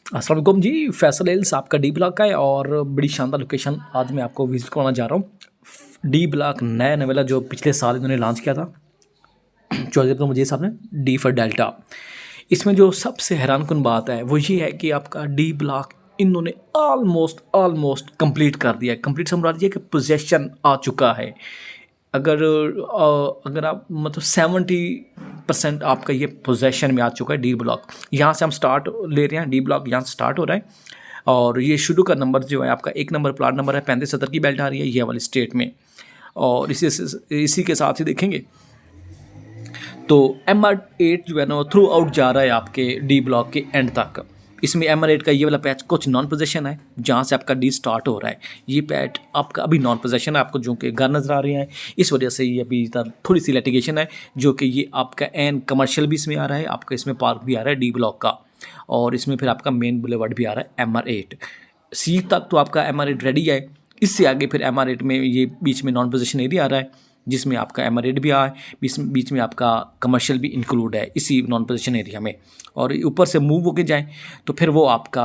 अस्सलाम वालेकुम जी, फैसल हिल्स आपका डी ब्लॉक का है और बड़ी शानदार लोकेशन आज मैं आपको विजिट करवाना जा रहा हूँ। डी ब्लॉक नया नवेला जो पिछले साल इन्होंने लॉन्च किया था 14 मुझे साहब ने, डी फॉर डेल्टा। इसमें जो सबसे हैरानकुन बात है वो ये है कि आपका डी ब्लॉक इन्होंने ऑलमोस्ट कंप्लीट कर दिया है। कंप्लीट समझ लीजिए कि पोजेशन आ चुका है। अगर आप मतलब 70% आपका ये पोजेशन में आ चुका है डी ब्लॉक। यहाँ से हम स्टार्ट ले रहे हैं, डी ब्लॉक यहाँ से स्टार्ट हो रहा है और ये शुरू का नंबर जो है आपका 1 नंबर प्लाट नंबर है 3570 की बेल्ट आ रही है ये वाली स्टेट में। और इसी के साथ ही देखेंगे तो MR8 जो है ना वो थ्रू आउट जा रहा है आपके डी ब्लॉक के एंड तक। इसमें MR8 का ये वाला पैच कुछ नॉन पोजेशन है जहाँ से आपका डी स्टार्ट हो रहा है। ये पैच आपका अभी नॉन पोजेशन है, आपको जो कि घर नज़र आ रहे हैं, इस वजह से ये अभी थोड़ी सी लिटिगेशन है जो कि ये आपका एन कमर्शियल भी इसमें आ रहा है, आपका इसमें पार्क भी आ रहा है डी ब्लॉक का, और इसमें फिर आपका मेन बुलेवर्ड भी आ रहा है MR8 सी तक। तो आपका MR8 रेडी है। इससे आगे फिर MR8 में ये बीच में नॉन पोजेशन एरिया आ रहा है जिसमें आपका MR8 भी आया है, बीच में आपका कमर्शियल भी इंक्लूड है इसी नॉन पोजीशन एरिया में। और ऊपर से मूव होके जाएं तो फिर वो आपका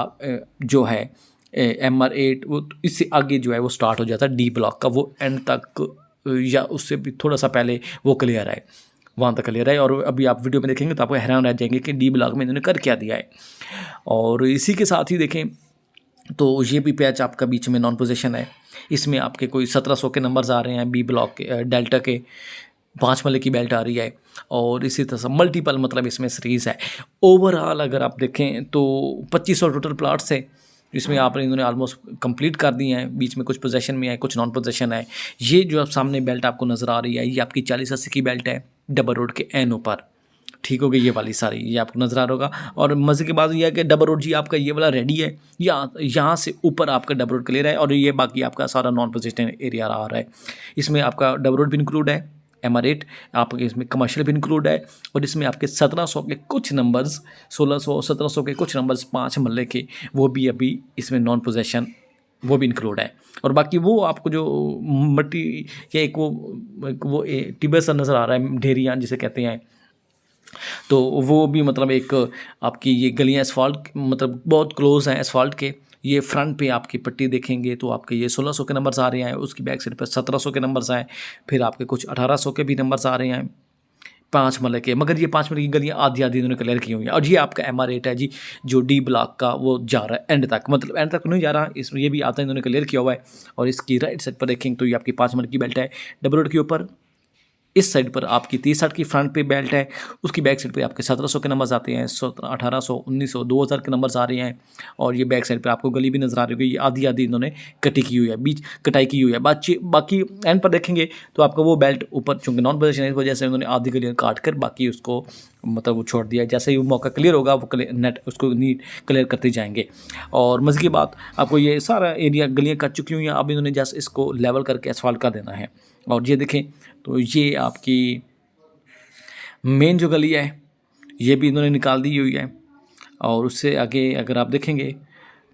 जो है MR8 वो इससे आगे जो है वो स्टार्ट हो जाता है डी ब्लॉक का, वो एंड तक या उससे भी थोड़ा सा पहले वो क्लियर है, वहाँ तक क्लियर है। और अभी आप वीडियो में देखेंगे तो आपको हैरान रह जाएंगे कि डी ब्लॉक में इन्होंने कर क्या दिया है। और इसी के साथ ही देखें तो ये भी पैच आपका बीच में नॉन पोजीशन है। इसमें आपके कोई 1700 के नंबर्स आ रहे हैं बी ब्लॉक के डेल्टा के, 5 मल्ले की बेल्ट आ रही है और इसी तरह से मल्टीपल मतलब इसमें सीरीज़ है। ओवरऑल अगर आप देखें तो 2500 टोटल प्लाट्स है इसमें आप इन्होंने ऑलमोस्ट कंप्लीट कर दिए हैं। बीच में कुछ पोजेशन में है, कुछ नॉन पोजेशन है। ये जो आप सामने बेल्ट आपको नज़र आ रही है ये आपकी 4080 की बेल्ट है डबल रोड के एन ऊपर, ठीक हो गई ये वाली सारी, ये आपको नज़र आ रहा होगा। और मज़े की बात यह है कि डबल रोड जी आपका ये वाला रेडी है, यहाँ से ऊपर आपका डबल रोड क्लियर है और ये बाकी आपका सारा नॉन पोजिशन एरिया आ रहा है। इसमें आपका डबल रोड भी इंक्लूड है, MR8 आपके इसमें कमर्शियल भी इंक्लूड है और इसमें आपके 1700 के कुछ नंबर्स, 1600 1700 के कुछ नंबर्स 5 मल्ले के वो भी अभी इसमें नॉन पोजेशन वो भी इंक्लूड है। और बाकी वो आपको जो मट्टी या एक वो टिब्बर सा नज़र आ रहा है, ढेरियाँ जिसे कहते हैं, तो वो भी मतलब एक आपकी ये गलियाँ एसफाल्ट मतलब बहुत क्लोज हैं एसफाल्ट के। ये फ्रंट पे आपकी पट्टी देखेंगे तो आपके ये 1600 के नंबर्स आ रहे हैं, उसकी बैक साइड पर 1700 के नंबर्स आए, फिर आपके कुछ 1800 के भी नंबर्स आ रहे हैं 5 मल्ले के। मगर ये 5 मल्ले की गलियाँ आधी आधी इन्होंने क्लियर की हुई हैं। और ये आपका MR8 है जी जो डी ब्लॉक का वो जा रहा है एंड तक, मतलब एंड तक नहीं जा रहा, इसमें ये भी आता है इन्होंने क्लियर किया हुआ है। और इसकी राइट साइड पर देखेंगे तो ये आपकी 5 मल्ले की बेल्ट है डबल रोड के ऊपर। इस साइड पर आपकी 3060 की फ्रंट पे बेल्ट है, उसकी बैक साइड पे आपके 1700 के नंबर्स आते हैं, 1800 1900 2000 के नंबर्स आ रहे हैं। और ये बैक साइड पे आपको गली भी नज़र आ रही होगी, ये आधी आधी इन्होंने कटी की हुई है, बीच कटाई की हुई है। बाकी एंड पर देखेंगे तो आपका वो बेल्ट ऊपर चूँकि नॉन पोजीशन है इस वजह से उन्होंने आधी गली काट कर बाकी उसको मतलब वो छोड़ दिया है। जैसे ही वो मौका क्लियर होगा वो नेट उसको नीट क्लियर करते जाएंगे। और मज़े की बात आपको ये सारा एरिया गलियाँ कट चुकी हुई हैं, अब इन्होंने जैसे इसको लेवल करके एसफाल्ट कर देना है। और ये देखें तो ये आपकी मेन जो गली है ये भी इन्होंने निकाल दी हुई है। और उससे आगे अगर आप देखेंगे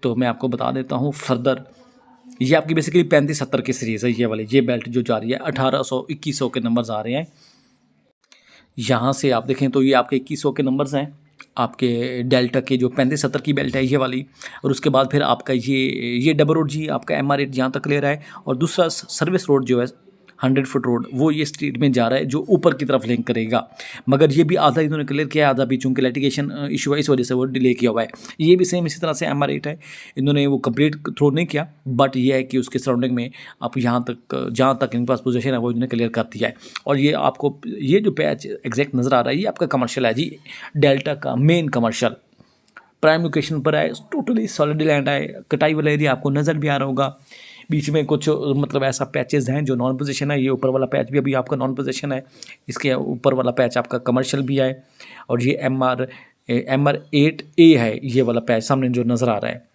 तो मैं आपको बता देता हूँ फर्दर, ये आपकी बेसिकली 3570 की सीरीज़ है। ये वाली ये बेल्ट जो जा रही है 1800 2100 के नंबर्स आ रहे हैं। यहाँ से आप देखें तो ये आपके 2100 के नंबर्स हैं आपके डेल्टा के जो 3570 की बेल्ट है ये वाली। और उसके बाद फिर आपका ये डबल रोड जी आपका MR8 यहाँ तक क्लियर है। और दूसरा सर्विस रोड जो है 100 फुट रोड वो ये स्ट्रीट में जा रहा है जो ऊपर की तरफ लिंक करेगा। मगर ये भी आधा इन्होंने क्लियर किया है, आधा भी चूँकि लिटिगेशन इशू है इस वजह से वो डिले किया हुआ है। ये भी सेम इसी तरह से MR8 है, इन्होंने वो कंप्लीट थ्रो नहीं किया, बट ये है कि उसके सराउंडिंग में आप यहाँ तक जहाँ तक इनके पास पोजीशन है वो इन्होंने क्लियर कर दिया है। और ये आपको ये जो पैच एग्जैक्ट नज़र आ रहा है ये आपका कमर्शियल है जी, डेल्टा का मेन कमर्शियल प्राइम लोकेशन पर है, टोटली सॉलिड लैंड है। कटाई वाला एरिया आपको नज़र भी आ रहा होगा। बीच में कुछ मतलब ऐसा पैचेस हैं जो नॉन पोजीशन है, ये ऊपर वाला पैच भी अभी आपका नॉन पोजीशन है, इसके ऊपर वाला पैच आपका कमर्शियल भी है। और ये MR8A है ये वाला पैच सामने जो नज़र आ रहा है।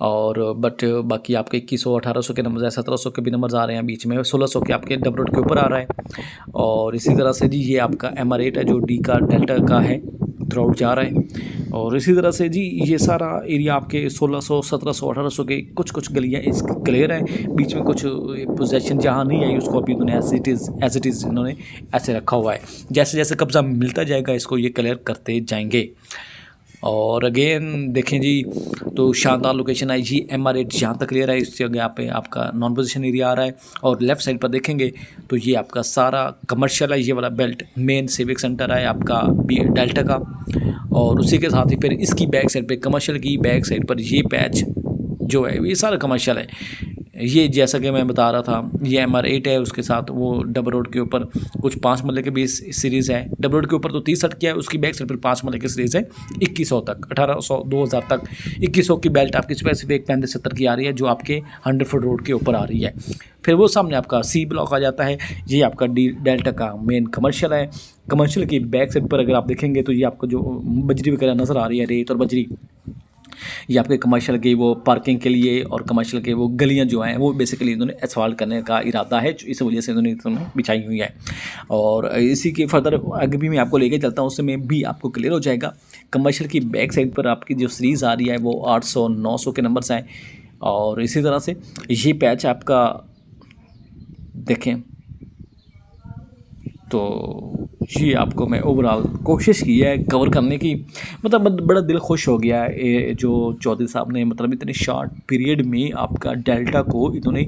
और बट बाकी आपके 2100 1800 के नंबर है, 1700 के भी नंबर्स आ रहे हैं, बीच में 1600 के आपके डबल रोड के ऊपर आ रहा है। और इसी तरह से जी ये आपका MR8 है जो डी का डेल्टा का है, थ्रू आउट जा रहा है। और इसी तरह से जी ये सारा एरिया आपके 1600 1700 1800 के कुछ गलियाँ इस क्लियर है। बीच में कुछ पोजेशन जहाँ नहीं आई उसको अभी इन्होंने एज इट इज़ इन्होंने ऐसे रखा हुआ है। जैसे जैसे कब्जा मिलता जाएगा इसको ये क्लियर करते जाएंगे। और अगेन देखें जी, तो शानदार लोकेशन है जी, MR8 जहाँ तक क्लियर है। इससे आगे यहाँ पे आपका नॉन पोजीशन एरिया आ रहा है, और लेफ्ट साइड पर देखेंगे तो ये आपका सारा कमर्शियल है। ये वाला बेल्ट मेन सिविक सेंटर है आपका डेल्टा का, और उसी के साथ ही फिर इसकी बैक साइड पे, कमर्शियल की बैक साइड पर ये पैच जो है ये सारा कमर्शियल है। ये जैसा कि मैं बता रहा था, ये MR8 है, उसके साथ वो डबल रोड के ऊपर कुछ 5 मरले के भी सीरीज़ है। डबल रोड के ऊपर तो 30 सट किया है, उसकी बैक साइड पर 5 मरले की सीरीज़ है। 2100 तक, 1800 2000 तक 2100 की बेल्ट आपकी स्पेसिफिक 3570 की आ रही है, जो आपके 100 फुट रोड के ऊपर आ रही है। फिर वो सामने आपका C ब्लॉक आ जाता है। ये आपका डेल्टा का मेन कमर्शियल है। कमर्शियल की बैक साइड पर अगर आप देखेंगे तो ये आपको जो बजरी वगैरह नज़र आ रही है, रेत और बजरी, ये आपके कमर्शियल के वो पार्किंग के लिए, और कमर्शियल के वो गलियां जो हैं वो बेसिकली इन्होंने एसफाल्ट करने का इरादा है, इस वजह से इन्होंने बिछाई हुई है। और इसी के फर्दर आगे भी मैं आपको लेके चलता हूँ, उसमें भी आपको क्लियर हो जाएगा। कमर्शियल की बैक साइड पर आपकी जो सीरीज़ आ रही है वो 800 900 के नंबर्स हैं। और इसी तरह से ये पैच आपका देखें तो ये आपको मैं ओवरऑल कोशिश की है कवर करने की। मतलब बड़ा दिल खुश हो गया है ये जो चौधरी साहब ने, मतलब इतने शॉर्ट पीरियड में आपका डेल्टा को इन्होंने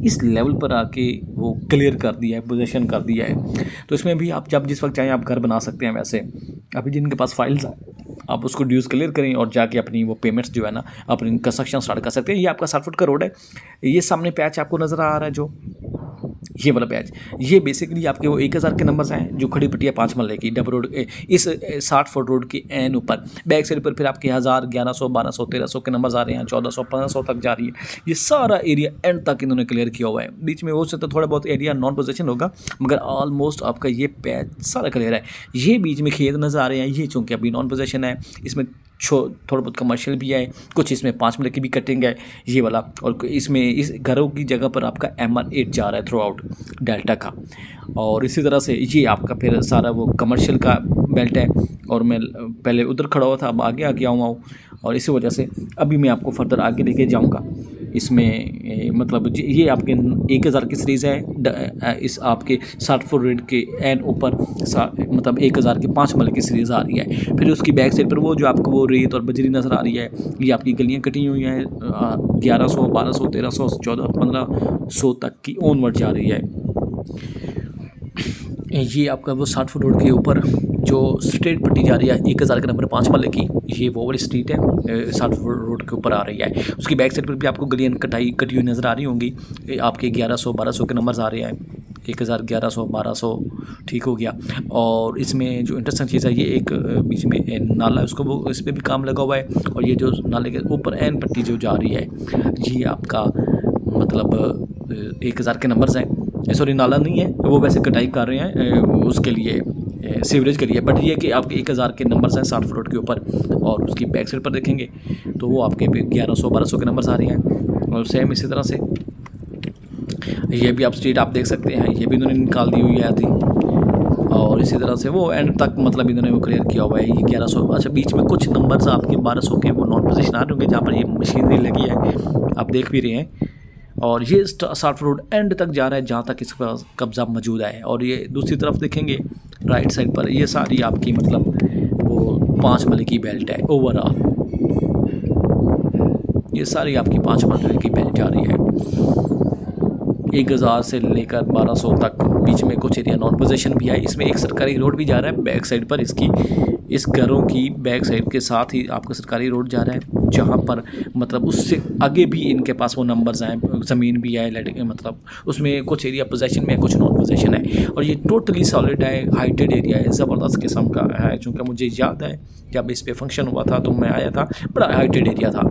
इस लेवल पर आके वो क्लियर कर दिया है, पोजीशन कर दिया है। तो इसमें भी आप जब जिस वक्त चाहें आप घर बना सकते हैं। वैसे अभी जिनके पास फाइल्स आप उसको ड्यूज़ क्लियर करें और जाके अपनी वो पेमेंट्स जो है ना अपनी कंस्ट्रक्शन स्टार्ट कर सकते हैं। ये आपका 60 फुट का रोड है। ये सामने पैच आपको नज़र आ रहा है, जो ये वाला बैच, ये बेसिकली आपके वो 1000 के नंबर्स हैं, जो खड़ी पट्टी है 5 मरले की डबल रोड इस 60 फुट रोड के एन ऊपर। बैक साइड पर फिर आपके 1000 1100 1200 1300 के नंबर्स आ रहे हैं, 1400 1500 तक जा रही है। ये सारा एरिया एंड तक इन्होंने क्लियर किया हुआ है। बीच में हो सकता है थोड़ा बहुत एरिया नॉन पोजीशन होगा, मगर ऑलमोस्ट आपका ये पैच सारा क्लियर है। ये बीच में खेत नज़र आ रहे हैं, ये चूँकि अभी नॉन पोजीशन है, इसमें थोड़ा बहुत कमर्शियल भी है, कुछ इसमें 5 मिनट की भी कटिंग है ये वाला। और इसमें इस घरों की जगह पर आपका MR8 जा रहा है थ्रू आउट डेल्टा का। और इसी तरह से ये आपका फिर सारा वो कमर्शियल का बेल्ट है। और मैं पहले उधर खड़ा हुआ था, अब आगे आके आऊँगा हूँ, और इसी वजह से अभी मैं आपको फर्दर आगे लेके जाऊँगा। इसमें मतलब ये आपके 1000 की सीरीज़ है। इस आपके 60 फुट रेट के एंड ऊपर मतलब 1000 की 5 मरले की सीरीज़ आ रही है। फिर उसकी बैक साइड पर वो जो आपको वो रेत और बजरी नज़र आ रही है, ये आपकी गलियाँ कटी हुई हैं 1100 1200 1300 14 1500 तक की ऑनवर्ड जा रही है। ये आपका वो 60 फुट रोड के ऊपर जो स्ट्रेट पट्टी जा रही है 1000 के नंबर 5 मरले की, ये वो वाली स्ट्रीट है 60 फुट रोड के ऊपर आ रही है। उसकी बैक साइड पर भी आपको गलियाँ कटी हुई नज़र आ रही होंगी। आपके 1100 1200 के नंबर्स आ रहे हैं, 1000 1100 1200 ठीक हो गया। और इसमें जो इंटरेस्टिंग चीज़ है, ये एक बीच में नाला है, उसको वो इस पर भी काम लगा हुआ है। और ये जो नाले के ऊपर एन पट्टी जो जा रही है, ये आपका मतलब 1000 के नंबर्स हैं। सॉरी, नाला नहीं है वो, वैसे कटाई कर रहे हैं उसके लिए सीवरेज के लिए, बट ये कि आपके 1000 के नंबर्स हैं 60 फुट रोड के ऊपर। और उसकी बैक साइड पर देखेंगे तो वो आपके 1100 1200 के नंबर्स आ रहे हैं। और सेम इसी तरह से ये भी आप स्ट्रीट आप देख सकते हैं, ये भी इन्होंने निकाल दी हुई है थी। और इसी तरह से वो एंड तक मतलब इन्होंने वो क्लियर किया हुआ है। ये 1100, अच्छा बीच में कुछ नंबर्स आपके 1200 के वो नॉन पोजीशन आ रहे होंगे, जहाँ पर ये मशीनरी लगी है आप देख भी रहे हैं। और ये 60 फुट रोड एंड तक जा रहा है, जहाँ तक इसका कब्जा मौजूद है। और ये दूसरी तरफ देखेंगे राइट साइड पर, ये सारी आपकी मतलब वो 5 मरले की बेल्ट है ओवरऑल। ये सारी आपकी 5 मरले की बेल्ट जा रही है 1000 से लेकर 1200 तक। बीच में कुछ एरिया नॉन पोजीशन भी है। इसमें एक सरकारी रोड भी जा रहा है बैक साइड पर, इसकी इस घरों की बैक साइड के साथ ही आपका सरकारी रोड जा रहा है, जहाँ पर मतलब उससे आगे भी इनके पास वो नंबर्स हैं, ज़मीन भी है, मतलब उसमें कुछ एरिया पोजीशन में है, कुछ नॉन पोजीशन है। और ये टोटली सॉलिड है, हाइटेड एरिया है, ज़बरदस्त किस्म का है। चूँकि मुझे याद है जब इस पे फंक्शन हुआ था तो मैं आया था, बड़ा हाइटेड एरिया था।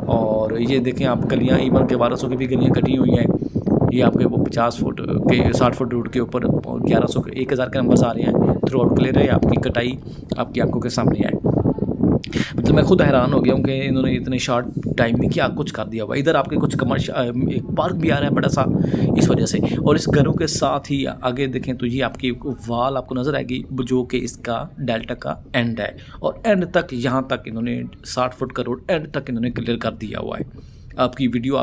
और ये देखें आप गलियाँ, इवन के 1200 की भी गलियाँ कटी हुई हैं। ये आपके वो 50 फुट के 60 फुट रोड के ऊपर 1100 के 1000 के नंबर्स आ रहे हैं। थ्रू आउट क्लियर है, आपकी कटाई आपकी आंखों के सामने है। मतलब मैं खुद हैरान हो गया हूँ कि इन्होंने इतने शॉर्ट टाइम में क्या कुछ कर दिया हुआ। इधर आपके कुछ कमर्शियल एक पार्क भी आ रहा है बड़ा सा इस वजह से। और इस घरों के साथ ही आगे देखें तो ये आपकी वाल आपको नज़र आएगी, जो कि इसका डेल्टा का एंड है। और एंड तक यहाँ तक इन्होंने 60 फुट का रोड एंड तक इन्होंने क्लियर कर दिया हुआ है। आपकी वीडियो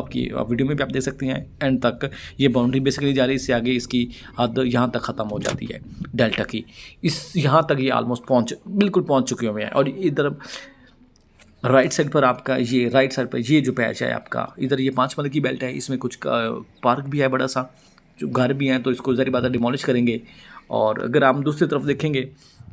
में भी आप देख सकते हैं एंड तक ये बाउंड्री बेसिकली जा रही है। इससे आगे इसकी हद यहाँ तक ख़त्म हो जाती है डेल्टा की। इस यहाँ तक ये ऑलमोस्ट बिल्कुल पहुँच चुके हुए हैं। और इधर राइट साइड पर आपका ये राइट साइड पर ये जो पैच है आपका, इधर ये 5 मलक की बेल्ट है, इसमें कुछ पार्क भी है बड़ा सा, जो घर भी हैं, तो इसको ज़ाहिर बात है डिमोलिश करेंगे। और अगर आप दूसरी तरफ देखेंगे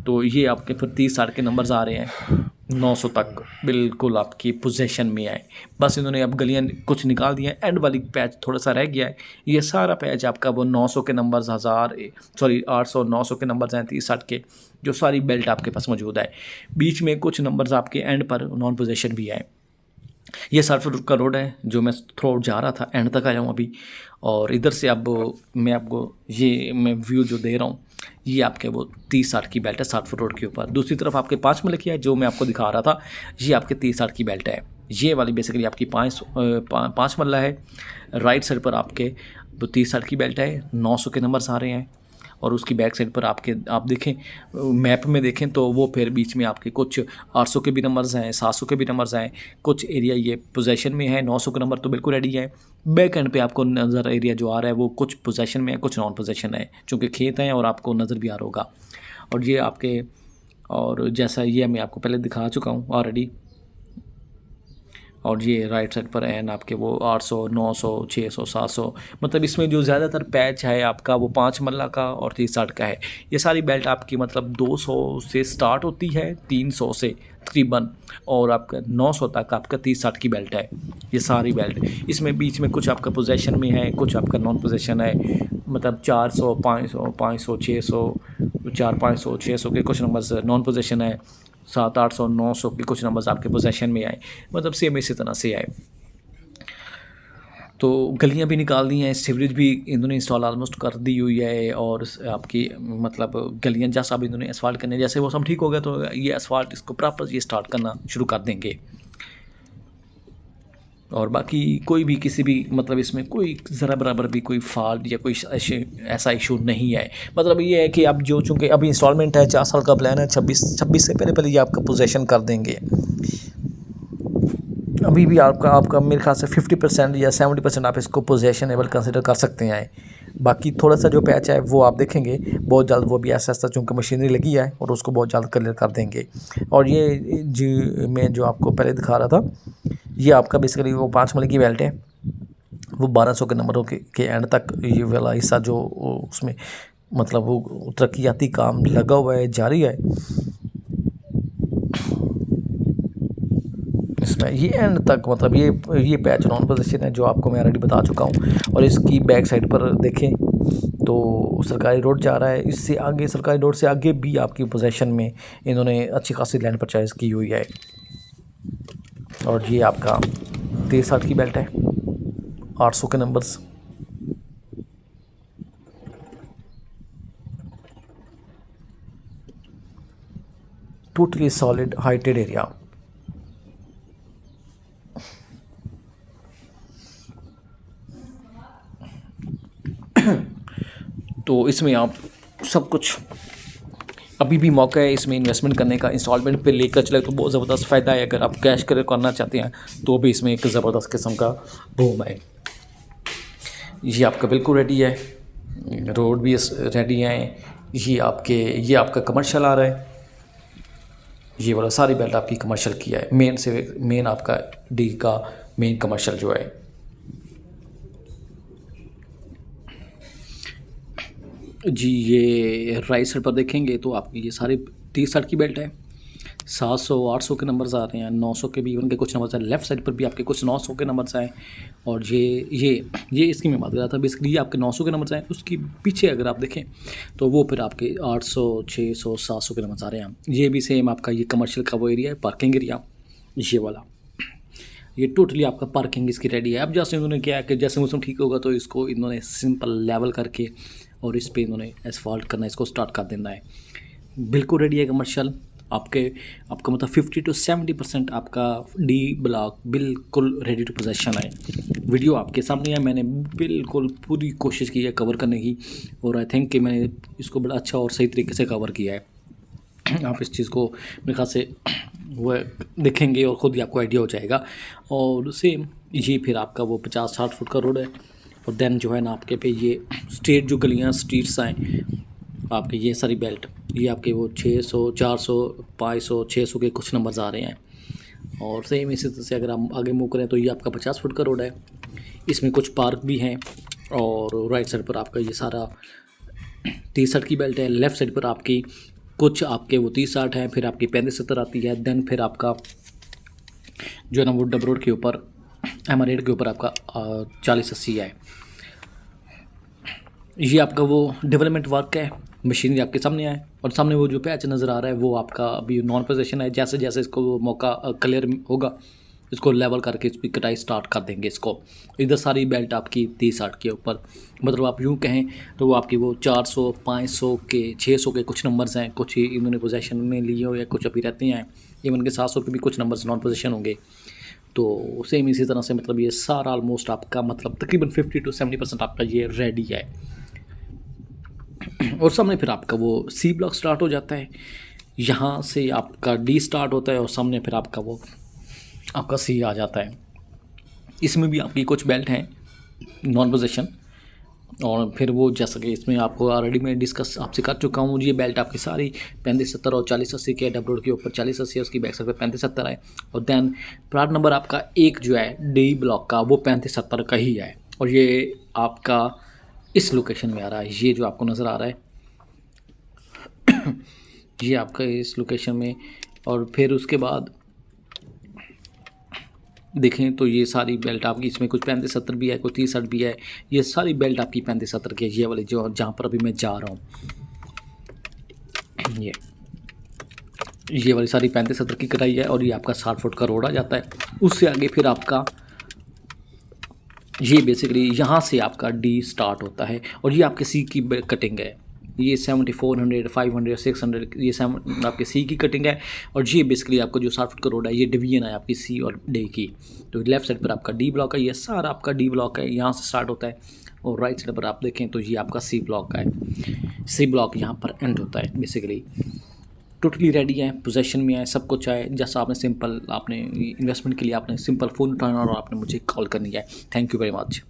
तो ये आपके फिर 30-60 के नंबर्स आ रहे हैं, 900 तक बिल्कुल आपकी पोजीशन में आए। बस इन्होंने अब गलियां कुछ निकाल दी हैं, एंड वाली पैच थोड़ा सा रह गया है। ये सारा पैच आपका वो 900 के नंबर्स 800 900 के नंबर्स हैं, 30-60 के, जो सारी बेल्ट आपके पास मौजूद है। बीच में कुछ नंबर्स आपके एंड पर नॉन पोजीशन भी आए। ये 60 फुट का रोड है जो मैं थ्रू जा रहा था, एंड तक आया हूँ अभी। और इधर से अब मैं आपको ये मैं व्यू जो दे रहा हूँ, ये आपके वो 30-60 की बेल्ट है 60 फुट रोड के ऊपर। दूसरी तरफ आपके 5 मलकी है जो मैं आपको दिखा रहा था, ये आपके 30-60 की बेल्ट है। ये वाली बेसिकली आपकी 5 मल्ला है। राइट साइड पर आपके 30-60 की बेल्ट है, 900 के नंबर्स आ रहे हैं। और उसकी बैक साइड पर आप देखें, मैप में देखें तो वो फिर बीच में आपके कुछ 800 के भी नंबर्स हैं, 700 के भी नंबर्स हैं। कुछ एरिया ये पोजीशन में है, 900 का नंबर तो बिल्कुल रेडी है। बैक एंड पे आपको नज़र एरिया जो आ रहा है वो कुछ पोजीशन में है, कुछ नॉन पोजीशन है, चूँकि खेत हैं और आपको नज़र भी आ रहा होगा। और ये आपके, और जैसा ये मैं आपको पहले दिखा चुका हूँ ऑलरेडी। और ये राइट साइड पर एन आपके वो 800 900 600 700, मतलब इसमें जो ज़्यादातर पैच है आपका वो 5 मल्ला का और 30-60 का है। ये सारी बेल्ट आपकी मतलब 200 से स्टार्ट होती है, 300 से तकरीबन, और आपका 900 तक आपका 30-60 की बेल्ट है। ये सारी बेल्ट इसमें बीच में कुछ आपका पोजीशन में है, कुछ आपका नॉन पोजीशन है, मतलब 400 500 500 600 400 500 600 के कुछ नंबर्स नॉन पोजीशन है, 700 800 900 के कुछ नंबर्स आपके पोजीशन में आए, मतलब सेम इसी तरह से आए। तो गलियां भी निकाल दी हैं, सीवरेज भी इन्होंने इंस्टॉल ऑलमोस्ट कर दी हुई है। और आपकी मतलब गलियां जैसा अब इन्होंने एसफाल्ट करने, जैसे वो सब ठीक हो गया तो ये एसफाल्ट इसको प्रॉपर ये स्टार्ट करना शुरू कर देंगे। और बाकी कोई भी किसी भी मतलब इसमें कोई ज़रा बराबर भी कोई फॉल्ट या कोई ऐसा इशू नहीं है। मतलब ये है कि अब जो चूँकि अभी इंस्टॉलमेंट है, 4 साल का प्लान है, 26 से पहले ये आपका पोजीशन कर देंगे। अभी भी आपका मेरे ख्याल से 50% या 70% आप इसको पोजेशनेबल कंसिडर कर सकते हैं। बाकी थोड़ा सा जो पैच है वो आप देखेंगे बहुत जल्द, वो भी ऐसा चूँकि मशीनरी लगी है और उसको बहुत जल्द क्लियर कर देंगे। और ये जी मैं जो आपको पहले दिखा रहा था, ये आपका बेसिकली वो 5 मल्ले की बेल्ट है, वो 1200 के नंबरों के एंड तक ये वाला हिस्सा जो उसमें मतलब वो तरक्याती काम लगा हुआ है, जारी है इसमें। ये एंड तक मतलब ये पैच नॉन पोजीशन है जो आपको मैं ऑलरेडी बता चुका हूँ। और इसकी बैक साइड पर देखें तो सरकारी रोड जा रहा है, इससे आगे सरकारी रोड से आगे भी आपकी पोजीशन में इन्होंने अच्छी खासी लैंड परचेज की हुई है। और ये आपका 30-60 की बेल्ट है, 800 के numbers. Totally solid heighted area. तो इसमें आप सब कुछ अभी भी मौका है इसमें इन्वेस्टमेंट करने का, इंस्टॉलमेंट पे लेकर चले तो बहुत ज़बरदस्त फ़ायदा है। अगर आप कैश कर करना चाहते हैं तो भी इसमें एक ज़बरदस्त किस्म का बूम है। ये आपका बिल्कुल रेडी है, रोड भी रेडी है। ये आपका कमर्शियल आ रहा है, ये वाला सारी बेल्ट आपकी कमर्शियल की है। मेन आपका डी का मेन कमर्शियल जो है। जी ये राइट साइड पर देखेंगे तो आपकी ये सारे 30-60 की बेल्ट है, 700 800 के नंबर्स आ रहे हैं, 900 के भी उनके कुछ नंबर्स हैं। लेफ़्ट साइड पर भी आपके कुछ 900 के नंबर्स आए। और ये इसकी मैं बात कर रहा था, बेसिकली ये आपके 900 के नंबर्स आए। उसकी पीछे अगर आप देखें तो वो फिर आपके 800 600 700 के नंबर्स आ रहे हैं। ये भी सेम आपका ये कमर्शियल का वो एरिया है, पार्किंग एरिया ये वाला। ये टोटली आपका पार्किंग इसकी रेडी है। अब जैसे इन्होंने क्या है कि जैसे मौसम ठीक होगा तो इसको इन्होंने सिंपल लेवल करके और इस पे इन्होंने एसफॉल्ट करना, इसको स्टार्ट कर देना है। बिल्कुल रेडी है कमर्शियल आपका मतलब 50 to 70% आपका डी ब्लॉक बिल्कुल रेडी टू पोजेशन है। वीडियो आपके सामने है, मैंने बिल्कुल पूरी कोशिश की है कवर करने की, और आई थिंक कि मैंने इसको बड़ा अच्छा और सही तरीके से कवर किया है। आप इस चीज़ को मेरे ख्याल से वो देखेंगे और ख़ुद ही आपको आइडिया हो जाएगा। और सेम ये फिर आपका वो 50-60 फुट का रोड है। और देन जो है ना आपके पे ये स्ट्रीट जो गलियाँ स्ट्रीट्स आए आपके, ये सारी बेल्ट ये आपके वो 600 400 500 600 के कुछ नंबर्स आ रहे हैं। और सेम इसी तरह से अगर हम आगे मूव करें तो ये आपका 50 फुट का रोड है, इसमें कुछ पार्क भी हैं और राइट साइड पर आपका ये सारा 30-60 की बेल्ट है। लेफ़्ट साइड पर आपकी कुछ आपके वो 30-60 है, फिर आपकी 35-70 आती है, देन फिर आपका जो है ना वो डब रोड के ऊपर एमआर8 के ऊपर आपका 40-80 है। ये आपका वो डेवलपमेंट वर्क है, मशीनरी आपके सामने है और सामने वो जो पैच नज़र आ रहा है वो आपका अभी नॉन पोजीशन है। जैसे जैसे इसको वो मौका क्लियर होगा इसको लेवल करके इसकी कटाई स्टार्ट कर देंगे। इसको इधर सारी बेल्ट आपकी 30-60 के ऊपर, मतलब आप यूँ कहें तो वो आपकी वो 400, 500 के, 600 के कुछ नंबर्स हैं, कुछ ही इन्होंने पोजीशन में लिए हुए, कुछ अभी रहते हैं, इवन के 700 के भी कुछ नंबर्स नॉन पोजीशन होंगे। तो सेम इसी तरह से मतलब ये सारा ऑलमोस्ट आपका मतलब तकरीबन 50 to 70% आपका ये रेडी है। और सामने फिर आपका वो सी ब्लॉक स्टार्ट हो जाता है, यहाँ से आपका डी स्टार्ट होता है और सामने फिर आपका वो आपका सी आ जाता है। इसमें भी आपकी कुछ बेल्ट हैं नॉन पोजीशन, और फिर वो जैसा कि इसमें आपको ऑलरेडी मैं डिस्कस आपसे कर चुका हूँ। ये बेल्ट आपकी सारी 35-70 और 40-80 के डब रोड के ऊपर 40-80 है, उसकी बैक साइड पे 35-70 है। और देन प्लाट नंबर आपका एक जो है डी ब्लॉक का वो 35-70 का ही है, और ये आपका इस लोकेशन में आ रहा है। ये जो आपको नज़र आ रहा है ये आपका इस लोकेशन में। और फिर उसके बाद देखें तो ये सारी बेल्ट आपकी इसमें कुछ 35-70 भी है, कुछ 30-60 भी है। ये सारी बेल्ट आपकी 35-70 की है, ये वाली जो जहाँ पर अभी मैं जा रहा हूँ, ये वाली सारी 35-70 की कटाई है। और ये आपका 60 फुट का रोड आ जाता है। उससे आगे फिर आपका ये बेसिकली यहाँ से आपका डी स्टार्ट होता है और ये आपके सी की कटिंग है। ये 7400, 500, 600 ये आपके सी की कटिंग है। और ये बेसिकली आपका जो 60 फुट का रोड है ये डिवीजन है आपकी सी और डी की। तो लेफ्ट साइड पर आपका डी ब्लॉक है, ये सारा आपका डी ब्लॉक है, यहाँ से स्टार्ट होता है। और राइट साइड पर आप देखें तो ये आपका सी ब्लॉक का है, सी ब्लॉक यहाँ पर एंड होता है। बेसिकली टोटली रेडी है, पोजेशन में है, सब कुछ है। जैसा आपने सिंपल आपने इन्वेस्टमेंट के लिए आपने सिंपल फ़ोन उठाना और आपने मुझे कॉल करनी है। Thank you very much.